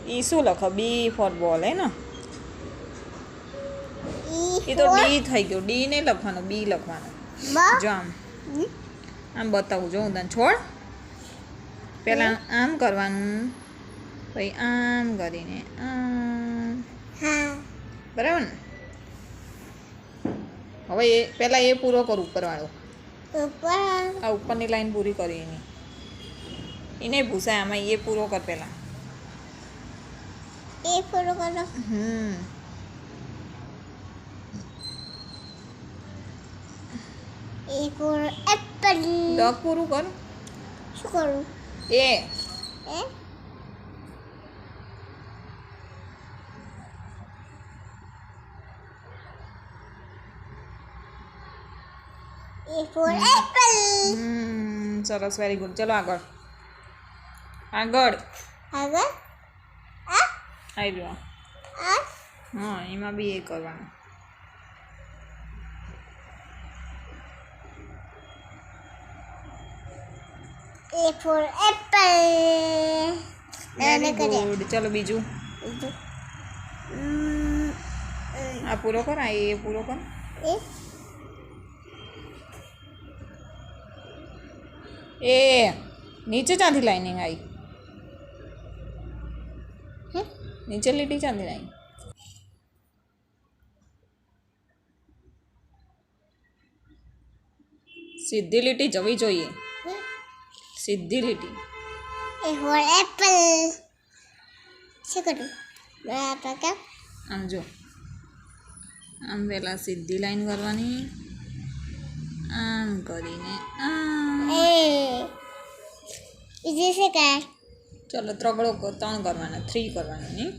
ई શું લખો બી ફોર બોલ હે ને એ તો ડી થઈ ગયો ડી નહીં લખવાનો બી લખવાનો જો આમ બતાવું જો હું તને છોડ પહેલાં આમ કરવાનું પછી આમ કરીને આમ બરાબર ને હવે એ પહેલાં એ પૂરો કર ઉપરવાળો આ ઉપરની લાઈન પૂરી કરી એની એને ભૂસાય આમાં એ પૂરો કર પહેલાં એ પૂરો કરો એ પૂરો એપલ ડગ પૂરું કર શું કરું એ for apple. સરસ વેરી ગુડ ચલો આગળ આગળ આગળ આ આવી ગયો હા એમાં બી એ કરવાનું A for apple. Very good ચલો બીજું આ પૂરો કર આ એ પૂરો કર એ નીચે ચાંદી લાઈનિંગ આવી નીચે લીટી ચાંદી લાઈન સીધી લીટી જવી જોઈએ સીધી લીટી A for apple. શું કરું બરાબર કે આમ જો આમ પહેલાં સીધી લાઈન કરવાની આમ કરીને આમ બીજું શું કરે ચલો ત્રણ કરવાના 3 કરવાના નહીં